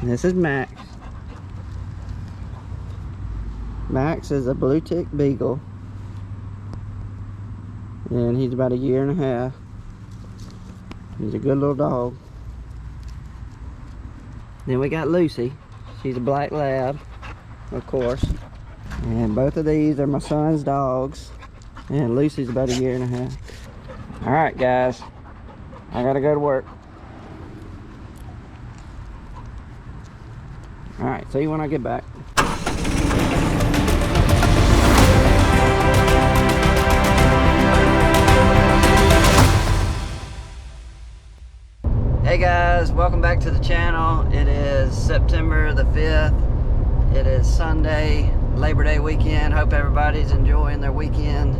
And this is Max. Max is a blue tick beagle, and he's about 1.5 years. He's a good little dog. Then we got Lucy. She's a black lab, of course. And both of these are my son's dogs. And Lucy's about 1.5 years. Alright guys, I gotta go to work. Alright, see you when I get back. Hey guys, welcome back to the channel. It is September the 5th. It is Sunday, Labor Day weekend. Hope everybody's enjoying their weekend.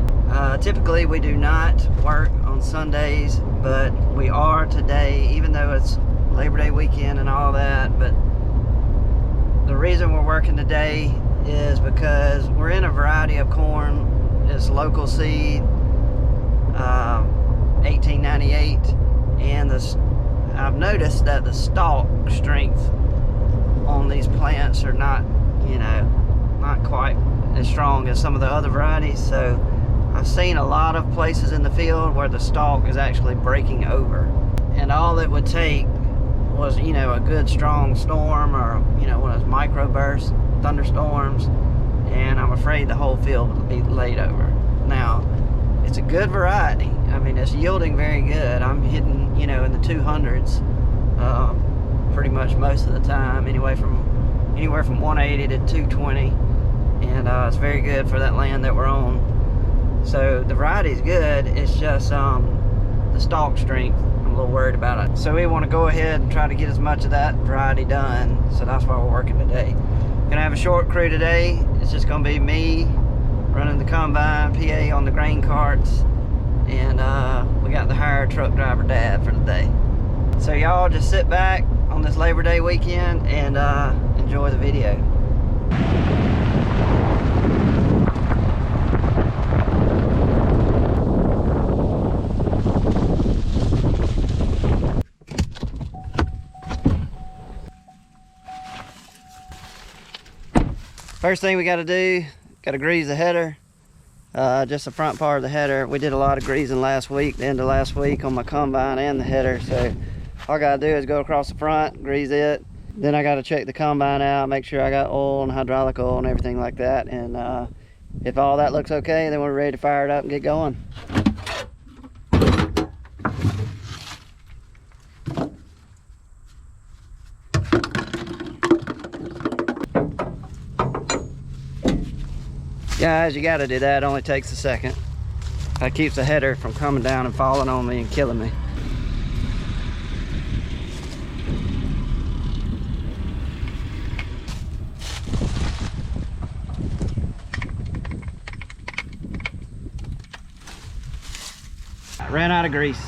Typically we do not work on Sundays, but we are today, even though it's Labor Day weekend and all that. But the reason we're working today is because we're in a variety of corn. It's local seed, 1898, and I've noticed that the stalk strength on these plants are not, not quite as strong as some of the other varieties. So I've seen a lot of places in the field where the stalk is actually breaking over. And all it would take was, a good strong storm, or, one of those microburst thunderstorms, and I'm afraid the whole field would be laid over. Now, it's a good variety. I mean, it's yielding very good. I'm hitting, in the 200s pretty much most of the time, anywhere from 180 to 220, and it's very good for that land that we're on. So the variety is good. It's just the stalk strength, I'm a little worried about it. So we want to go ahead and try to get as much of that variety done. So that's why we're working today. Gonna have a short crew today. It's just gonna be me running the combine, PA on the grain carts, and we got the hired truck driver dad for the day. So y'all just sit back on this Labor Day weekend and enjoy the video. First thing we got to do, got to grease the header, just the front part of the header. We did a lot of greasing last week, the end of last week, on my combine and the header. So all I got to do is go across the front, grease it. Then I got to check the combine out, make sure I got oil and hydraulic oil and everything like that. And if all that looks okay, then we're ready to fire it up and get going. Guys, you got to do that. It only takes a second. That keeps the header from coming down and falling on me and killing me. I ran out of grease.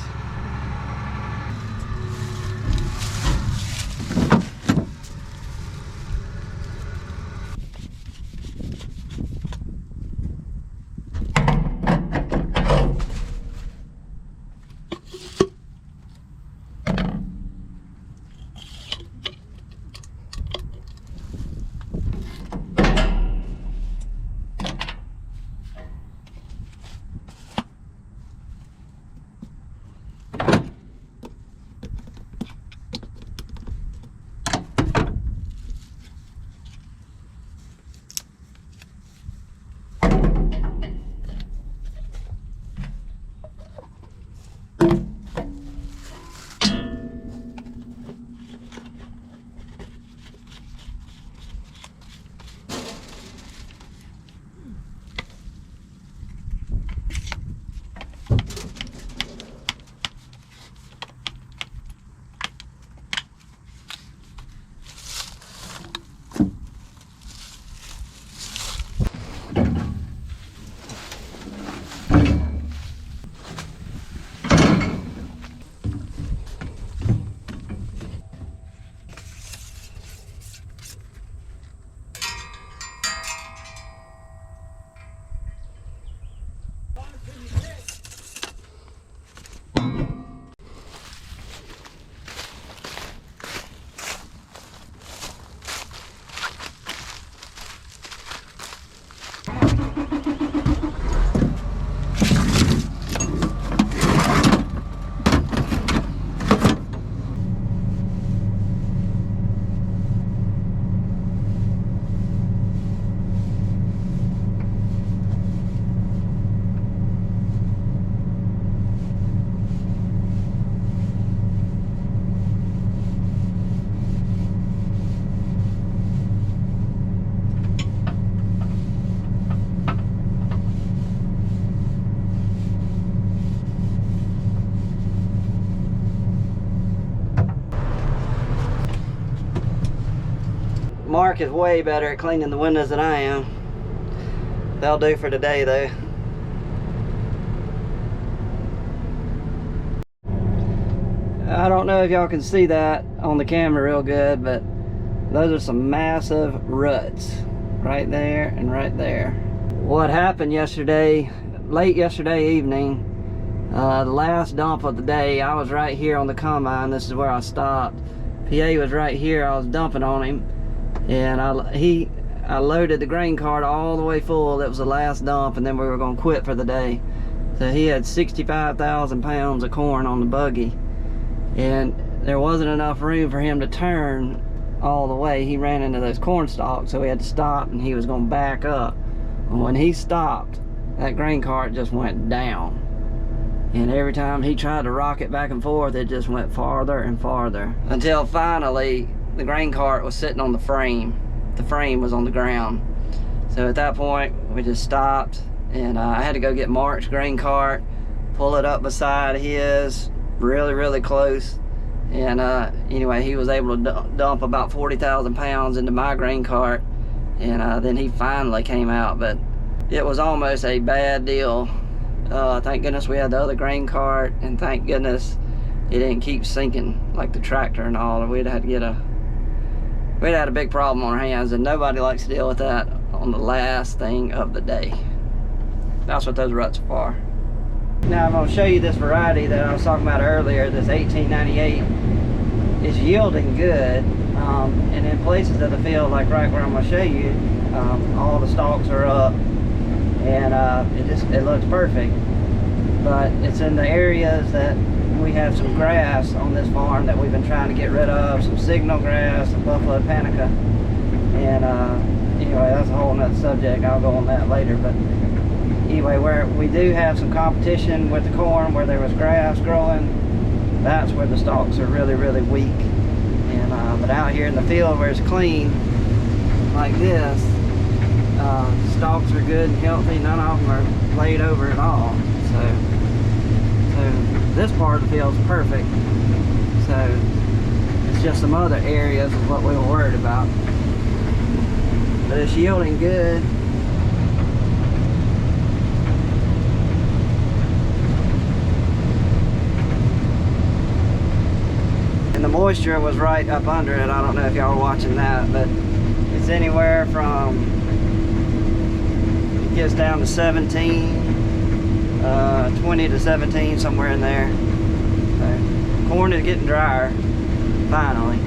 Mark is way better at cleaning the windows than I am. That'll do for today though. I don't know if y'all can see that on the camera real good, but those are some massive ruts right there and right there. What happened yesterday, late yesterday evening, the last dump of the day, I was right here on the combine. This is where I stopped. PA was right here. I was dumping on him, and I loaded the grain cart all the way full. It was the last dump, and then we were going to quit for the day. So he had 65,000 pounds of corn on the buggy, and there wasn't enough room for him to turn all the way. He ran into those corn stalks, so he had to stop, and he was going to back up. And when he stopped, that grain cart just went down. And every time he tried to rock it back and forth, it just went farther and farther. Until finally, the grain cart was sitting on the frame. The frame was on the ground. So at that point, we just stopped, and I had to go get Mark's grain cart, pull it up beside his, really, really close. And anyway, he was able to dump about 40,000 pounds into my grain cart, and then he finally came out. But it was almost a bad deal. Thank goodness we had the other grain cart, and thank goodness it didn't keep sinking like the tractor and all. We'd had a big problem on our hands, and nobody likes to deal with that on the last thing of the day. That's what those ruts are for. Now I'm going to show you this variety that I was talking about earlier, this 1898. It's yielding good, and in places of the field, like right where I'm going to show you, all the stalks are up, and it looks perfect. But it's in the areas that we have some grass on this farm that we've been trying to get rid of, some signal grass, some buffalo panica, and anyway, that's a whole nother subject. I'll go on that later. But anyway, where we do have some competition with the corn, where there was grass growing, that's where the stalks are really, really weak. And but out here in the field where it's clean like this, stalks are good and healthy. None of them are laid over at all. So this part of the field is perfect. So it's just some other areas of what we were worried about. But it's yielding good. And the moisture was right up under it. I don't know if y'all were watching that, but it's anywhere from, it gets down to 17, 20 to 17, somewhere in there. So, corn is getting drier, finally.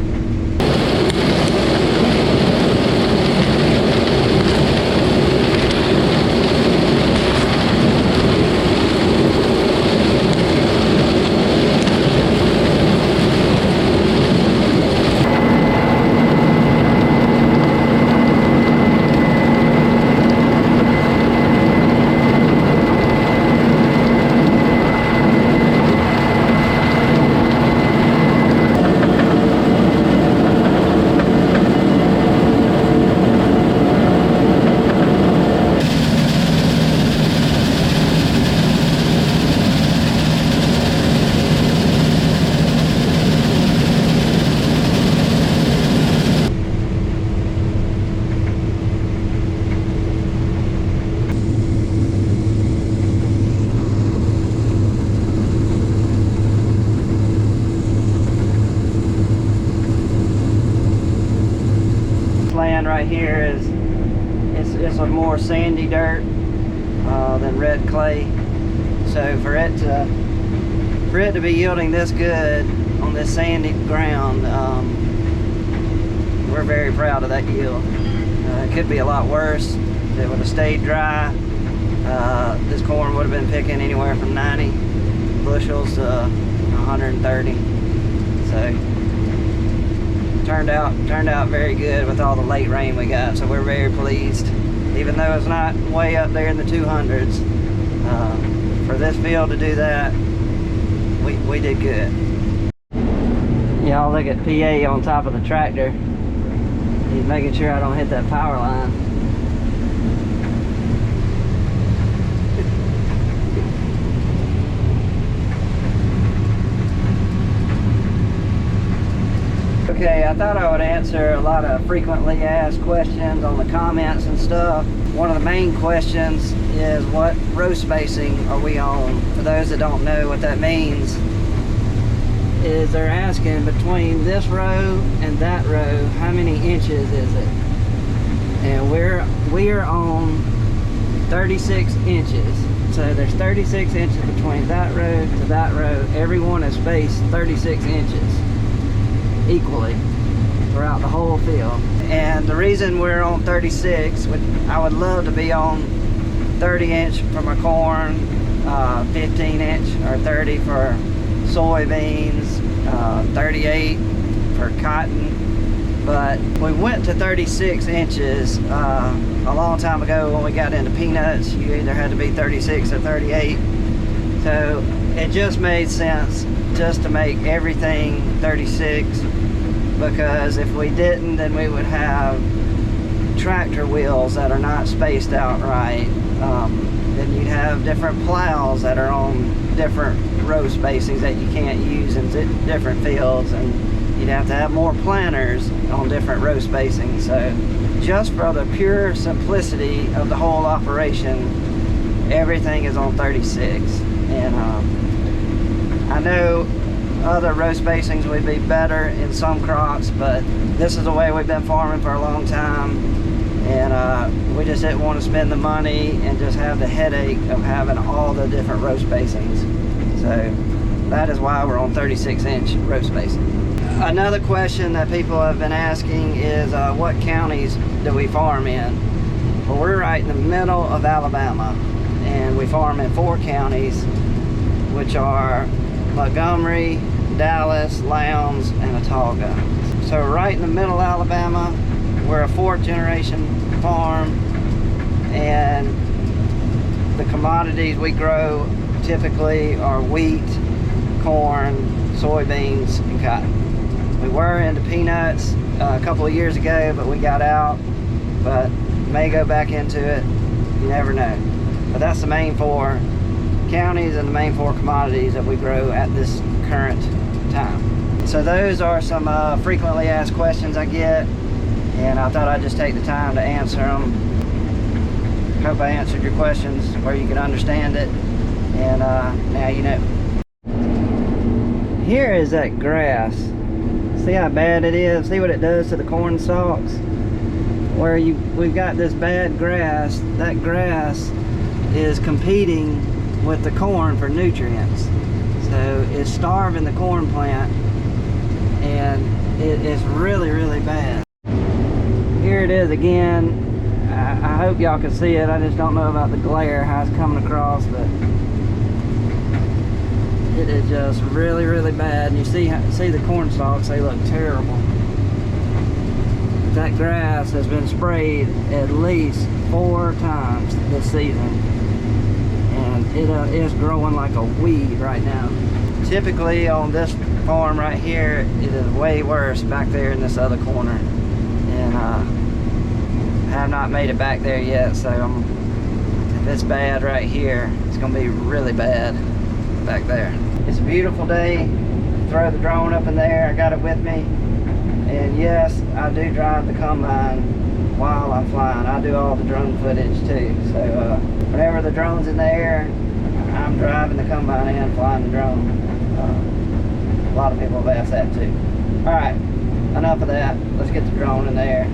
Land right here is it's a more sandy dirt than red clay. So for it to be yielding this good on this sandy ground, we're very proud of that yield. It could be a lot worse. If it would have stayed dry, this corn would have been picking anywhere from 90 bushels to 130. So turned out very good with all the late rain we got, so we're very pleased. Even though it's not way up there in the 200s, for this field to do that, we did good. Y'all look at PA on top of the tractor. He's making sure I don't hit that power line. Okay, I thought I would answer a lot of frequently asked questions on the comments and stuff. One of the main questions is what row spacing are we on? For those that don't know what that means, is they're asking between this row and that row, how many inches is it? And we are on 36 inches. So there's 36 inches between that row to that row. Everyone is spaced 36 inches equally throughout the whole field. And the reason we're on 36, I would love to be on 30 inch for my corn, 15 inch or 30 for soybeans, 38 for cotton. But we went to 36 inches a long time ago when we got into peanuts. You either had to be 36 or 38. So it just made sense just to make everything 36, because if we didn't, then we would have tractor wheels that are not spaced out right. Then you'd have different plows that are on different row spacings that you can't use in different fields, and you'd have to have more planters on different row spacing. So just for the pure simplicity of the whole operation, everything is on 36. And I know other row spacings would be better in some crops, but this is the way we've been farming for a long time, and we just didn't want to spend the money and just have the headache of having all the different row spacings. So that is why we're on 36 inch row spacing. Another question that people have been asking is what counties do we farm in? Well, we're right in the middle of Alabama, and we farm in 4 counties, which are Montgomery, Dallas, Lowndes, and Autauga. So right in the middle of Alabama, we're a 4th generation farm, and the commodities we grow typically are wheat, corn, soybeans, and cotton. We were into peanuts a couple of years ago, but we got out, but may go back into it, you never know. But that's the main 4 counties and the main 4 commodities that we grow at this current time. So those are some frequently asked questions I get, and I thought I'd just take the time to answer them. Hope I answered your questions where you can understand it, and now you know. Here is that grass. See how bad it is? See what it does to the corn stalks? Where we've got this bad grass, that grass is competing with the corn for nutrients. So it's starving the corn plant, and it is really, really bad. Here it is again. I hope y'all can see it. I just don't know about the glare, how it's coming across, but it is just really, really bad. And you see the corn stalks, they look terrible. That grass has been sprayed at least 4 times this season, and it is growing like a weed right now. Typically on this farm right here, it is way worse back there in this other corner, and I have not made it back there yet. So if it's bad right here, it's gonna be really bad back there. It's a beautiful day. Throw the drone up in there. I got it with me, and yes, I do drive the combine while I'm flying. I do all the drone footage too. So whenever the drone's in the air, I'm driving the combine and flying the drone. A lot of people have asked that too. All right, enough of that. Let's get the drone in the air.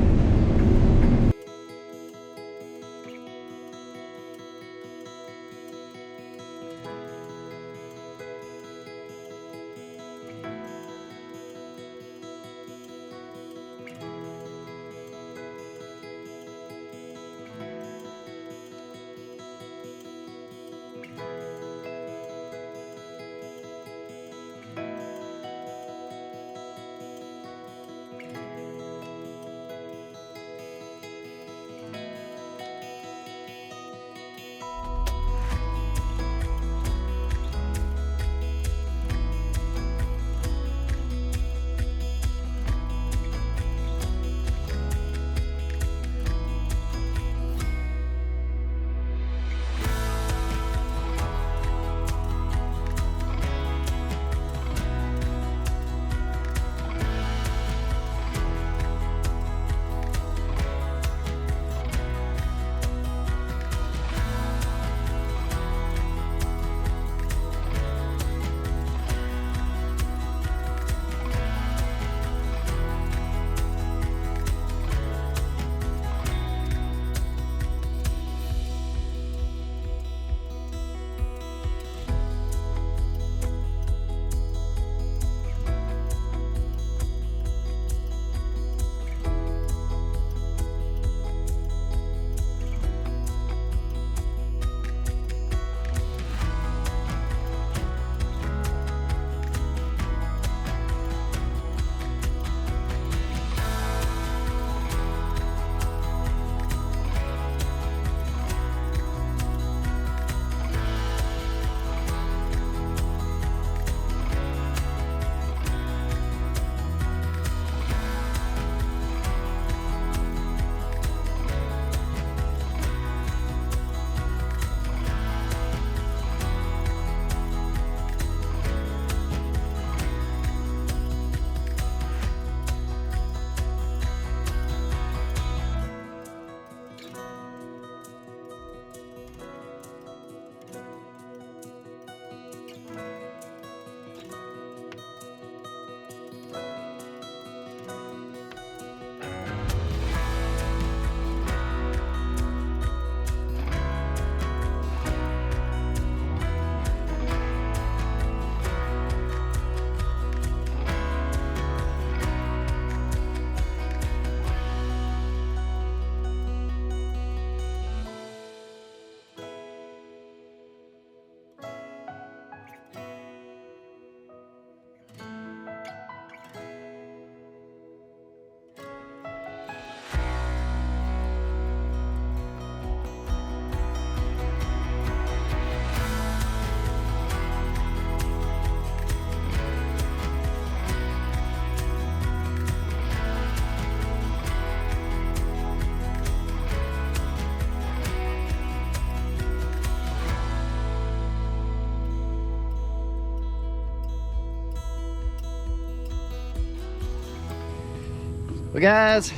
Well, guys,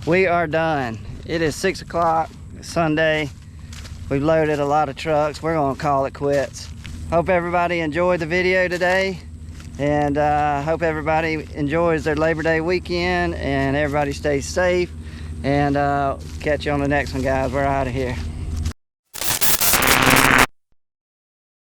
we are done. It is 6 o'clock Sunday. We've loaded a lot of trucks. We're gonna call it quits. Hope everybody enjoyed the video today, and hope everybody enjoys their Labor Day weekend, and everybody stays safe, and catch you on the next one, guys. We're out of here.